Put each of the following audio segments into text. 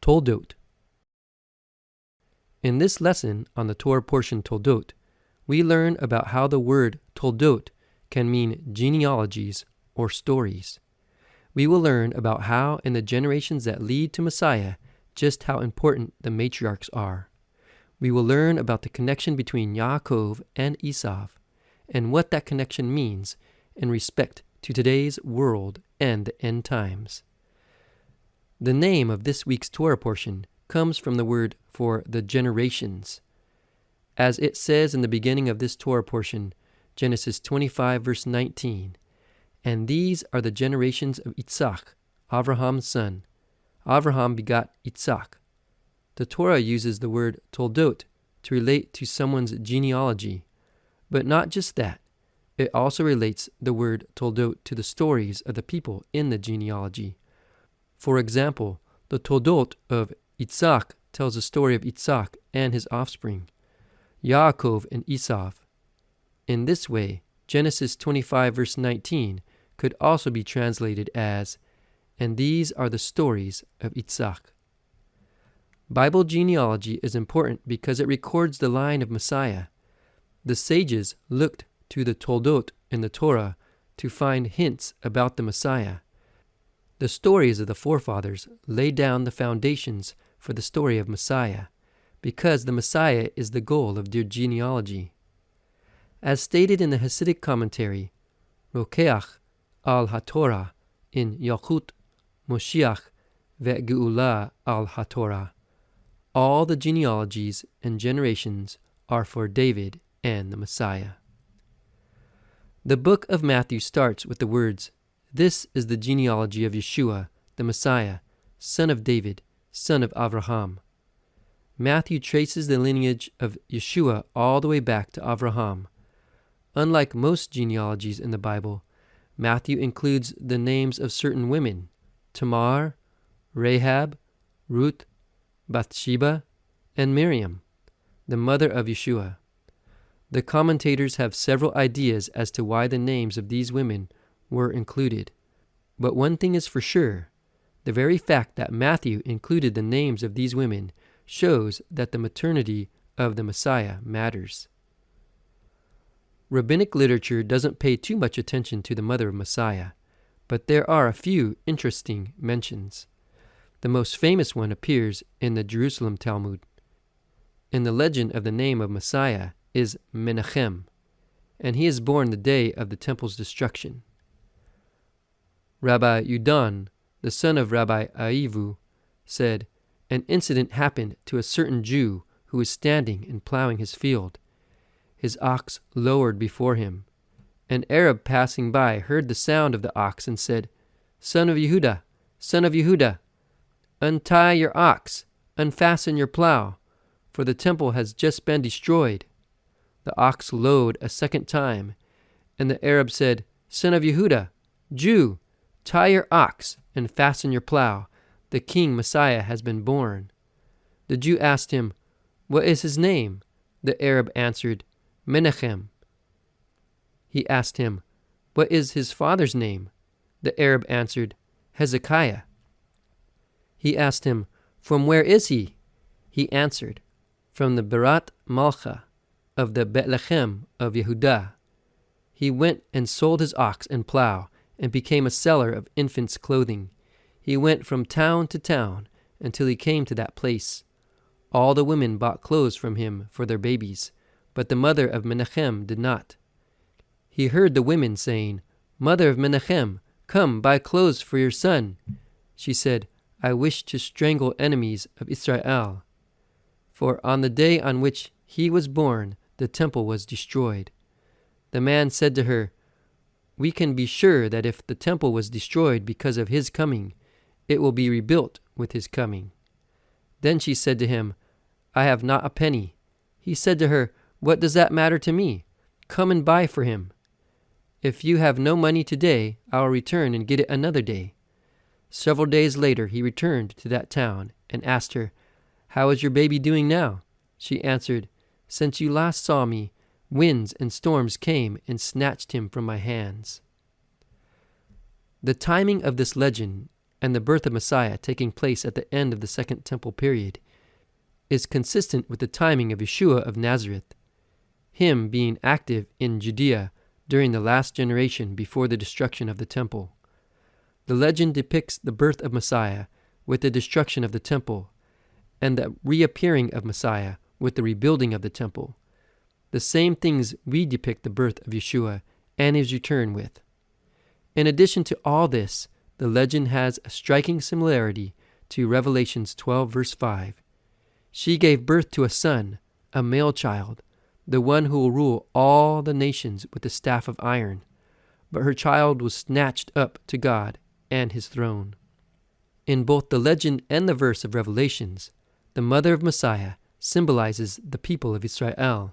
Toldot. In this lesson on the Torah portion Toldot, we learn about how the word Toldot can mean genealogies or stories. We will learn about how in the generations that lead to Messiah, just how important the matriarchs are. We will learn about the connection between Ya'akov and Esav, and what that connection means in respect to today's world and the end times. The name of this week's Torah portion comes from the word for the generations. As it says in the beginning of this Torah portion, Genesis 25 verse 19, "And these are the generations of Yitzhak, Avraham's son. Avraham begot Yitzhak." The Torah uses the word Toldot to relate to someone's genealogy, but not just that. It also relates the word Toldot to the stories of the people in the genealogy. For example, the Toldot of Yitzhak tells the story of Yitzhak and his offspring, Ya'akov and Esav. In this way, Genesis 25 verse 19 could also be translated as, "And these are the stories of Yitzhak." Bible genealogy is important because it records the line of Messiah. The sages looked to the Toldot in the Torah to find hints about the Messiah. The stories of the forefathers lay down the foundations for the story of Messiah, because the Messiah is the goal of their genealogy. As stated in the Hasidic commentary, Rokeach al HaTorah in Yalchut Mashiach ve'Geula al HaTorah, all the genealogies and generations are for David and the Messiah. The book of Matthew starts with the words, "This is the genealogy of Yeshua, the Messiah, son of David, son of Avraham." Matthew traces the lineage of Yeshua all the way back to Avraham. Unlike most genealogies in the Bible, Matthew includes the names of certain women, Tamar, Rahab, Ruth, Bathsheba, and Miriam, the mother of Yeshua. The commentators have several ideas as to why the names of these women were included. But one thing is for sure, the very fact that Matthew included the names of these women shows that the maternity of the Messiah matters. Rabbinic literature doesn't pay too much attention to the mother of Messiah, but there are a few interesting mentions. The most famous one appears in the Jerusalem Talmud. In the legend of the name of Messiah is Menachem, and he is born the day of the temple's destruction. Rabbi Yudan, the son of Rabbi Aivu, said, "An incident happened to a certain Jew who was standing and plowing his field. His ox lowered before him. An Arab passing by heard the sound of the ox and said, 'Son of Yehuda, son of Yehuda, untie your ox, unfasten your plow, for the temple has just been destroyed.' The ox lowed a second time, and the Arab said, 'Son of Yehuda, Jew, tie your ox and fasten your plow. The king Messiah has been born.' The Jew asked him, 'What is his name?' The Arab answered, 'Menachem.' He asked him, 'What is his father's name?' The Arab answered, 'Hezekiah.' He asked him, 'From where is he?' He answered, 'From the Berat Malcha of the Bethlehem of Yehudah.' He went and sold his ox and plow and became a seller of infants' clothing. He went from town to town until he came to that place. All the women bought clothes from him for their babies, but the mother of Menachem did not. He heard the women saying, 'Mother of Menachem, come buy clothes for your son.' She said, 'I wish to strangle enemies of Israel.' For on the day on which he was born, the temple was destroyed. The man said to her, 'We can be sure that if the temple was destroyed because of his coming, it will be rebuilt with his coming.' Then she said to him, 'I have not a penny.' He said to her, 'What does that matter to me? Come and buy for him. If you have no money today, I will return and get it another day.' Several days later he returned to that town and asked her, 'How is your baby doing now?' She answered, 'Since you last saw me, winds and storms came and snatched him from my hands.'" The timing of this legend and the birth of Messiah taking place at the end of the Second Temple period, is consistent with the timing of Yeshua of Nazareth, him being active in Judea during the last generation before the destruction of the temple. The legend depicts the birth of Messiah with the destruction of the temple, and the reappearing of Messiah with the rebuilding of the temple, the same things we depict the birth of Yeshua and his return with. In addition to all this, the legend has a striking similarity to Revelations 12 verse 5. She gave birth to a son, a male child, the one who will rule all the nations with the staff of iron. But her child was snatched up to God and his throne. In both the legend and the verse of Revelations, the mother of Messiah symbolizes the people of Israel.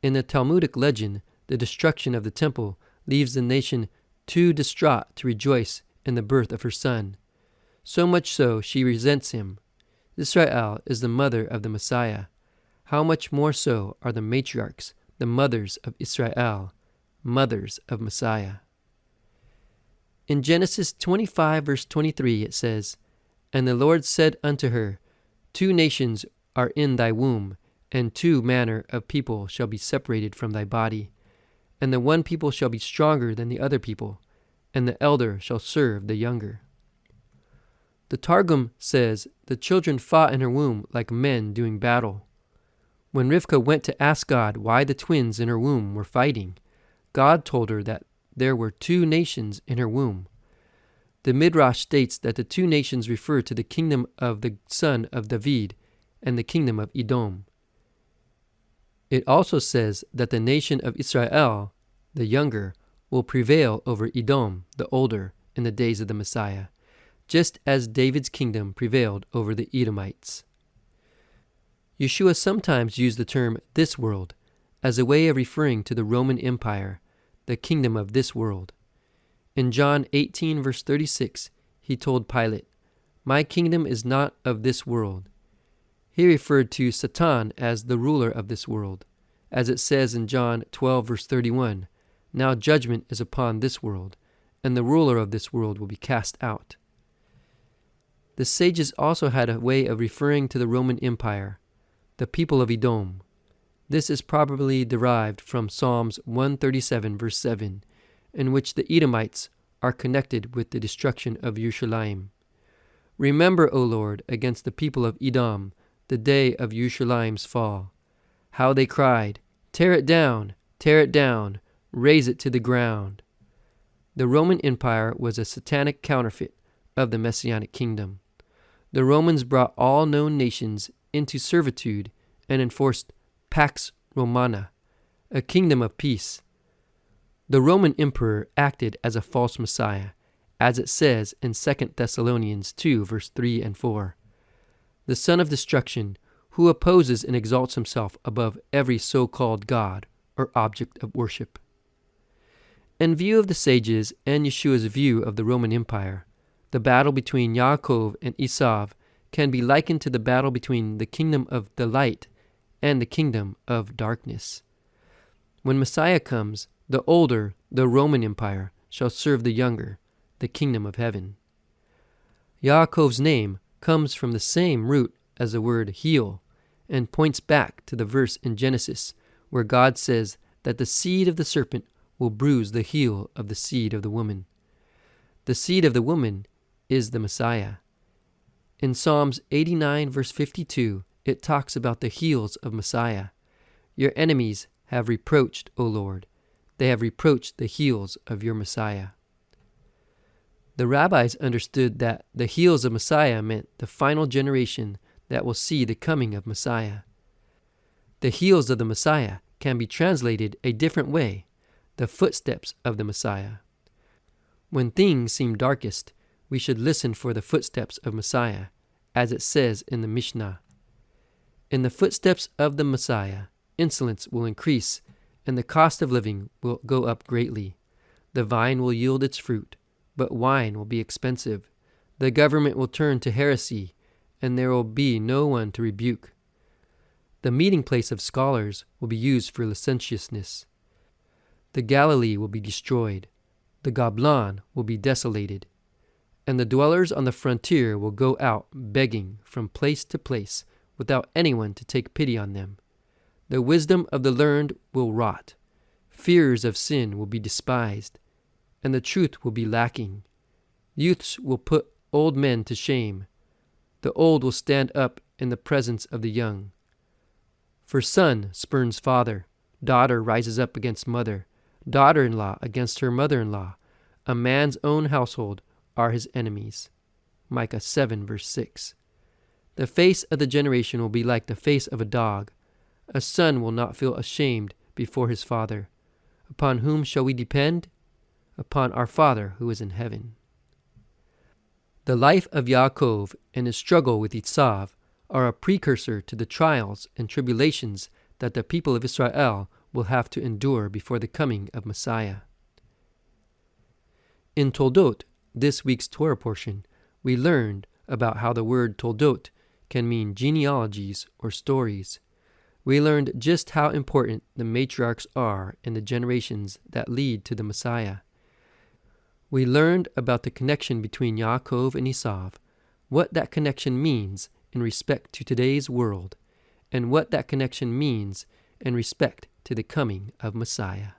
In the Talmudic legend, the destruction of the temple leaves the nation too distraught to rejoice in the birth of her son. So much so, she resents him. Israel is the mother of the Messiah. How much more so are the matriarchs, the mothers of Israel, mothers of Messiah. In Genesis 25 verse 23 it says, "And the Lord said unto her, 2 nations are in thy womb, and 2 manner of people shall be separated from thy body. And the one people shall be stronger than the other people, and the elder shall serve the younger." The Targum says the children fought in her womb like men doing battle. When Rivka went to ask God why the twins in her womb were fighting, God told her that there were 2 nations in her womb. The Midrash states that the 2 nations refer to the kingdom of the son of David and the kingdom of Edom. It also says that the nation of Israel, the younger, will prevail over Edom, the older, in the days of the Messiah, just as David's kingdom prevailed over the Edomites. Yeshua sometimes used the term "this world" as a way of referring to the Roman Empire, the kingdom of this world. In John 18 verse 36, he told Pilate, "My kingdom is not of this world." He referred to Satan as the ruler of this world, as it says in John 12 verse 31, "Now judgment is upon this world, and the ruler of this world will be cast out." The sages also had a way of referring to the Roman Empire, the people of Edom. This is probably derived from Psalms 137 verse 7, in which the Edomites are connected with the destruction of Yerushalayim. "Remember, O Lord, against the people of Edom, the day of Yerushalayim's fall. How they cried, 'Tear it down, raze it to the ground.'" The Roman Empire was a satanic counterfeit of the Messianic kingdom. The Romans brought all known nations into servitude and enforced Pax Romana, a kingdom of peace. The Roman emperor acted as a false Messiah, as it says in 2 Thessalonians 2 verse 3 and 4. The son of destruction, who opposes and exalts himself above every so-called God or object of worship. In view of the sages and Yeshua's view of the Roman Empire, the battle between Ya'akov and Esav can be likened to the battle between the kingdom of the light and the kingdom of darkness. When Messiah comes, the older, the Roman Empire, shall serve the younger, the kingdom of heaven. Yaakov's name comes from the same root as the word heel and points back to the verse in Genesis where God says that the seed of the serpent will bruise the heel of the seed of the woman. The seed of the woman is the Messiah. In Psalms 89 verse 52, it talks about the heels of Messiah. "Your enemies have reproached, O Lord. They have reproached the heels of your Messiah." The rabbis understood that the heels of Messiah meant the final generation that will see the coming of Messiah. The heels of the Messiah can be translated a different way, the footsteps of the Messiah. When things seem darkest, we should listen for the footsteps of Messiah, as it says in the Mishnah. "In the footsteps of the Messiah, insolence will increase, and the cost of living will go up greatly. The vine will yield its fruit, but wine will be expensive. The government will turn to heresy, and there will be no one to rebuke. The meeting place of scholars will be used for licentiousness. The Galilee will be destroyed. The Goblin will be desolated. And the dwellers on the frontier will go out begging from place to place without anyone to take pity on them. The wisdom of the learned will rot. Fears of sin will be despised, and the truth will be lacking. Youths will put old men to shame. The old will stand up in the presence of the young. For son spurns father, daughter rises up against mother, daughter-in-law against her mother-in-law. A man's own household are his enemies. Micah 7, verse 6. The face of the generation will be like the face of a dog. A son will not feel ashamed before his father. Upon whom shall we depend? Upon our Father who is in heaven. The life of Ya'akov and his struggle with Esav are a precursor to the trials and tribulations that the people of Israel will have to endure before the coming of Messiah. In Toldot, this week's Torah portion, we learned about how the word Toldot can mean genealogies or stories. We learned just how important the matriarchs are in the generations that lead to the Messiah. We learned about the connection between Ya'akov and Esav, what that connection means in respect to today's world, and what that connection means in respect to the coming of Messiah.